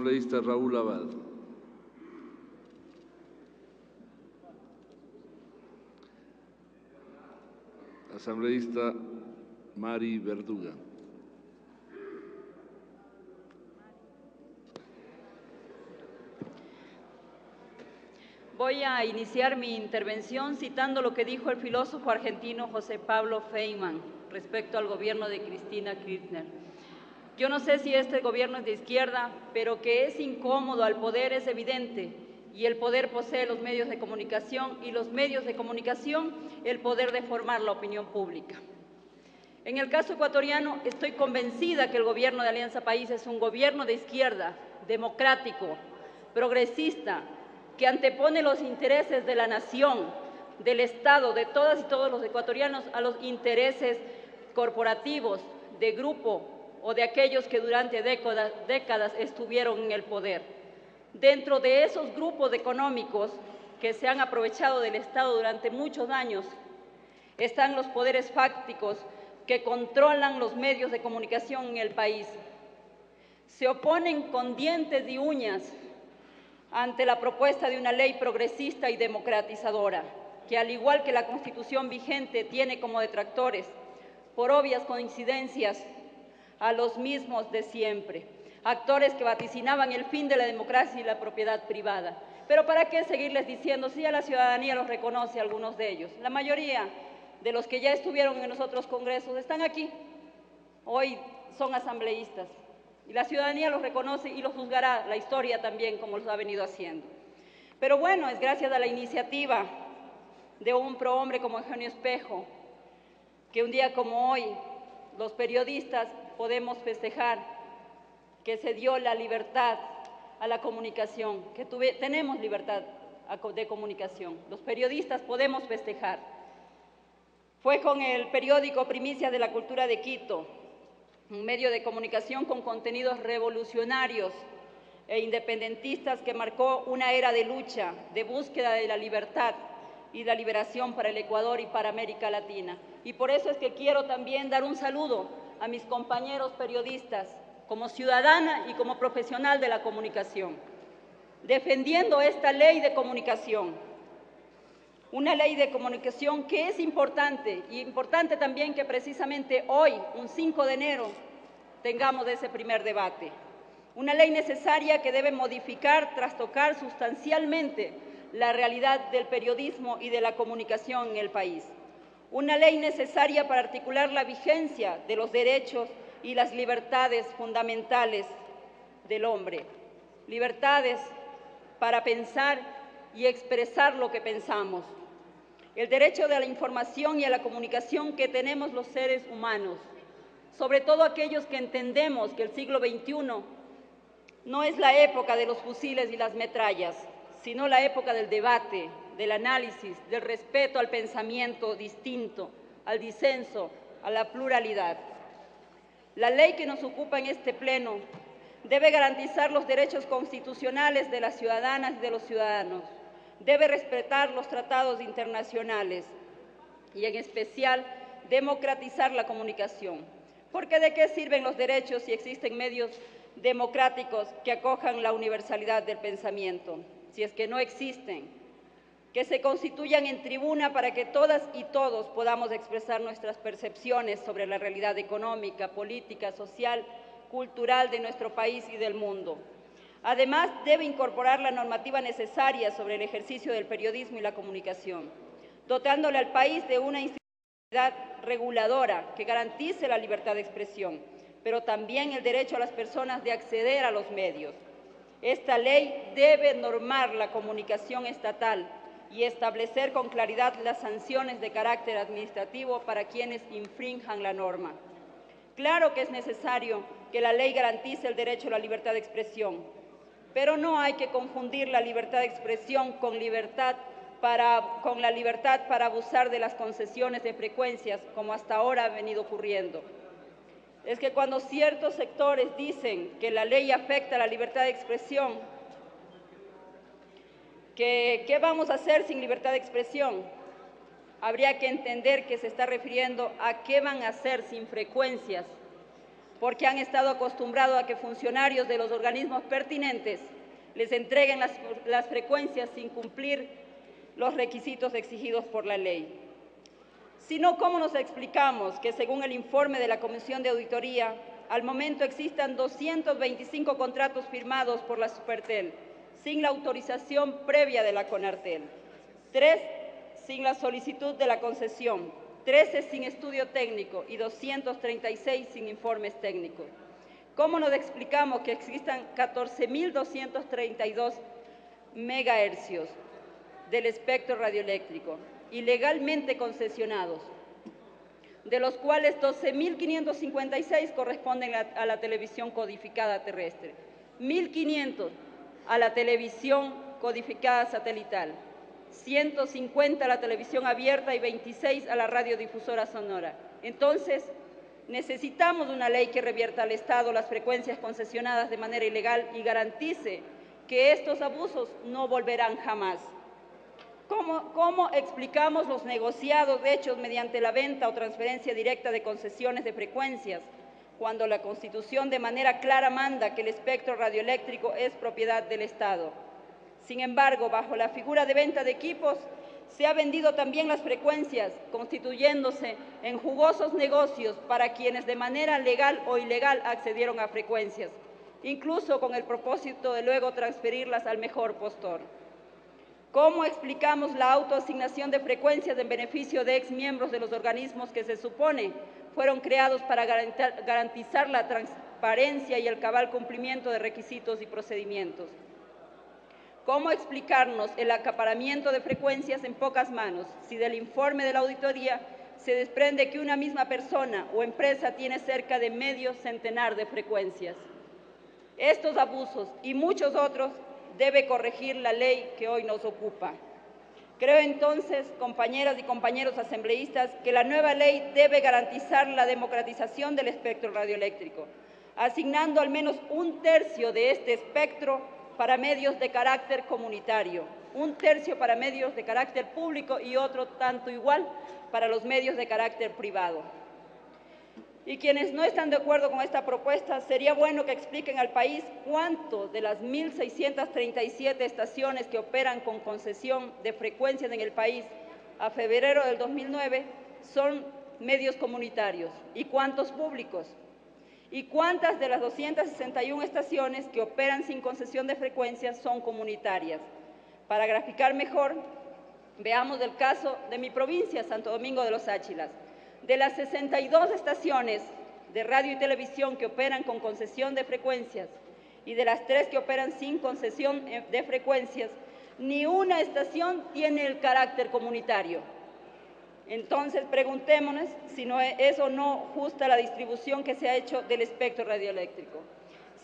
Asambleísta Raúl Abad. Asambleísta Mari Verduga. Voy a iniciar mi intervención citando lo que dijo el filósofo argentino José Pablo Feynman respecto al gobierno de Cristina Kirchner. Yo no sé si este gobierno es de izquierda, pero que es incómodo al poder es evidente, y el poder posee los medios de comunicación y los medios de comunicación el poder de formar la opinión pública. En el caso ecuatoriano, estoy convencida que el gobierno de Alianza País es un gobierno de izquierda, democrático, progresista, que antepone los intereses de la nación, del Estado, de todas y todos los ecuatorianos a los intereses corporativos, de grupo o de aquellos que durante décadas estuvieron en el poder. Dentro de esos grupos económicos que se han aprovechado del Estado durante muchos años, están los poderes fácticos que controlan los medios de comunicación en el país. Se oponen con dientes y uñas ante la propuesta de una ley progresista y democratizadora, que al igual que la Constitución vigente tiene como detractores, por obvias coincidencias, a los mismos de siempre, actores que vaticinaban el fin de la democracia y la propiedad privada. Pero ¿para qué seguirles diciendo si ya la ciudadanía los reconoce, algunos de ellos? La mayoría de los que ya estuvieron en los otros congresos están aquí, hoy son asambleístas. Y la ciudadanía los reconoce y los juzgará, la historia también, como los ha venido haciendo. Pero bueno, es gracias a la iniciativa de un prohombre como Eugenio Espejo, que un día como hoy, los periodistas podemos festejar que se dio la libertad a la comunicación, que tenemos libertad de comunicación. Los periodistas podemos festejar. Fue con el periódico Primicias de la Cultura de Quito, un medio de comunicación con contenidos revolucionarios e independentistas que marcó una era de lucha, de búsqueda de la libertad y la liberación para el Ecuador y para América Latina. Y por eso es que quiero también dar un saludo a mis compañeros periodistas, como ciudadana y como profesional de la comunicación, defendiendo esta ley de comunicación. Una ley de comunicación que es importante, y importante también que precisamente hoy, un 5 de enero, tengamos ese primer debate. Una ley necesaria que debe modificar, trastocar sustancialmente la realidad del periodismo y de la comunicación en el país. Una ley necesaria para articular la vigencia de los derechos y las libertades fundamentales del hombre. Libertades para pensar y expresar lo que pensamos. El derecho de la información y a la comunicación que tenemos los seres humanos, sobre todo aquellos que entendemos que el siglo XXI no es la época de los fusiles y las metrallas, sino la época del debate, del análisis, del respeto al pensamiento distinto, al disenso, a la pluralidad. La ley que nos ocupa en este pleno debe garantizar los derechos constitucionales de las ciudadanas y de los ciudadanos, debe respetar los tratados internacionales y, en especial, democratizar la comunicación. Porque ¿de qué sirven los derechos si existen medios democráticos que acojan la universalidad del pensamiento? Si es que no existen, que se constituyan en tribuna para que todas y todos podamos expresar nuestras percepciones sobre la realidad económica, política, social, cultural de nuestro país y del mundo. Además, debe incorporar la normativa necesaria sobre el ejercicio del periodismo y la comunicación, dotándole al país de una institucionalidad reguladora que garantice la libertad de expresión, pero también el derecho a las personas de acceder a los medios. Esta ley debe normar la comunicación estatal y establecer con claridad las sanciones de carácter administrativo para quienes infrinjan la norma. Claro que es necesario que la ley garantice el derecho a la libertad de expresión, pero no hay que confundir la libertad de expresión con la libertad para abusar de las concesiones de frecuencias, como hasta ahora ha venido ocurriendo. Es que cuando ciertos sectores dicen que la ley afecta a la libertad de expresión, ¿qué vamos a hacer sin libertad de expresión? Habría que entender que se está refiriendo a qué van a hacer sin frecuencias, porque han estado acostumbrados a que funcionarios de los organismos pertinentes les entreguen las frecuencias sin cumplir los requisitos exigidos por la ley. Si no, ¿cómo nos explicamos que, según el informe de la Comisión de Auditoría, al momento existan 225 contratos firmados por la Supertel sin la autorización previa de la CONARTEL, 3 sin la solicitud de la concesión, 13 sin estudio técnico y 236 sin informes técnicos? ¿Cómo nos explicamos que existan 14.232 megahercios del espectro radioeléctrico ilegalmente concesionados, de los cuales 12.556 corresponden a la televisión codificada terrestre, 1.500 a la televisión codificada satelital, 150 a la televisión abierta y 26 a la radiodifusora sonora? Entonces, necesitamos una ley que revierta al Estado las frecuencias concesionadas de manera ilegal y garantice que estos abusos no volverán jamás. ¿Cómo explicamos los negociados hechos mediante la venta o transferencia directa de concesiones de frecuencias, cuando la Constitución de manera clara manda que el espectro radioeléctrico es propiedad del Estado? Sin embargo, bajo la figura de venta de equipos, se ha vendido también las frecuencias, constituyéndose en jugosos negocios para quienes de manera legal o ilegal accedieron a frecuencias, incluso con el propósito de luego transferirlas al mejor postor. ¿Cómo explicamos la autoasignación de frecuencias en beneficio de exmiembros de los organismos que se supone fueron creados para garantizar la transparencia y el cabal cumplimiento de requisitos y procedimientos? ¿Cómo explicarnos el acaparamiento de frecuencias en pocas manos si del informe de la auditoría se desprende que una misma persona o empresa tiene cerca de medio centenar de frecuencias? Estos abusos y muchos otros debe corregir la ley que hoy nos ocupa. Creo entonces, compañeras y compañeros asambleístas, que la nueva ley debe garantizar la democratización del espectro radioeléctrico, asignando al menos 1/3 de este espectro para medios de carácter comunitario, 1/3 para medios de carácter público y otro tanto igual para los medios de carácter privado. Y quienes no están de acuerdo con esta propuesta, sería bueno que expliquen al país cuánto de las 1.637 estaciones que operan con concesión de frecuencias en el país a febrero del 2009 son medios comunitarios y cuántos públicos, y cuántas de las 261 estaciones que operan sin concesión de frecuencias son comunitarias. Para graficar mejor, veamos el caso de mi provincia, Santo Domingo de los Áchilas. De las 62 estaciones de radio y televisión que operan con concesión de frecuencias y de las 3 que operan sin concesión de frecuencias, ni una estación tiene el carácter comunitario. Entonces, preguntémonos si no es o no justa la distribución que se ha hecho del espectro radioeléctrico.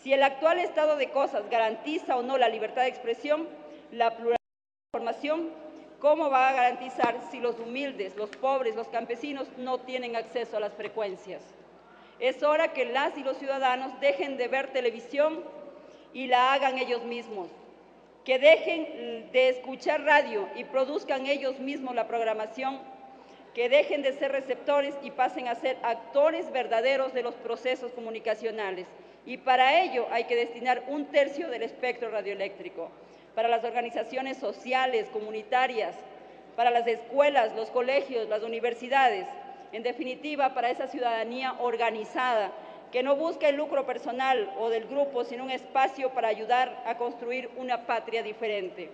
Si el actual estado de cosas garantiza o no la libertad de expresión, la pluralidad de información, ¿cómo va a garantizar si los humildes, los pobres, los campesinos no tienen acceso a las frecuencias? Es hora que las y los ciudadanos dejen de ver televisión y la hagan ellos mismos, que dejen de escuchar radio y produzcan ellos mismos la programación, que dejen de ser receptores y pasen a ser actores verdaderos de los procesos comunicacionales. Y para ello hay que destinar 1/3 del espectro radioeléctrico para las organizaciones sociales, comunitarias, para las escuelas, los colegios, las universidades, en definitiva, para esa ciudadanía organizada que no busca el lucro personal o del grupo, sino un espacio para ayudar a construir una patria diferente,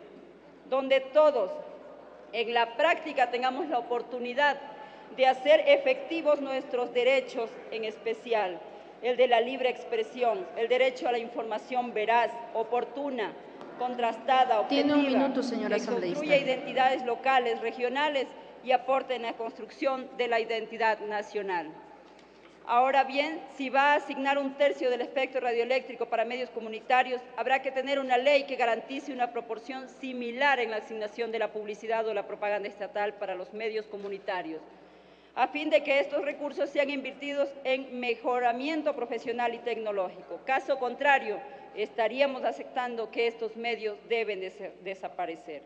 donde todos, en la práctica, tengamos la oportunidad de hacer efectivos nuestros derechos, en especial el de la libre expresión, el derecho a la información veraz, oportuna, contrastada, objetiva, Tiene un minuto, señora que construya asambleísta. identidades locales, regionales y aporte en la construcción de la identidad nacional. Ahora bien, si va a asignar 1/3 del espectro radioeléctrico para medios comunitarios, habrá que tener una ley que garantice una proporción similar en la asignación de la publicidad o la propaganda estatal para los medios comunitarios, a fin de que estos recursos sean invertidos en mejoramiento profesional y tecnológico. Caso contrario, estaríamos aceptando que estos medios deben desaparecer.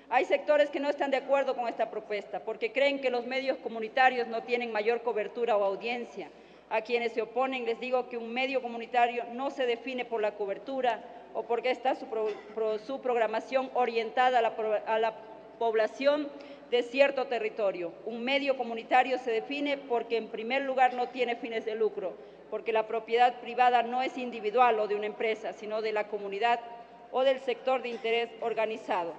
Hay sectores que no están de acuerdo con esta propuesta porque creen que los medios comunitarios no tienen mayor cobertura o audiencia. A quienes se oponen les digo que un medio comunitario no se define por la cobertura o porque está su programación orientada a la población de cierto territorio. Un medio comunitario se define porque, en primer lugar, no tiene fines de lucro, porque la propiedad privada no es individual o de una empresa, sino de la comunidad o del sector de interés organizado.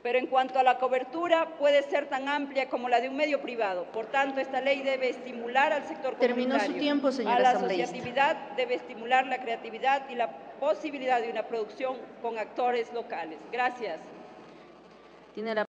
Pero en cuanto a la cobertura, puede ser tan amplia como la de un medio privado. Por tanto, esta ley debe estimular al sector comunitario. Terminó su tiempo, señora a la asambleísta. asociatividad, debe estimular la creatividad y la posibilidad de una producción con actores locales. Gracias. Tiene la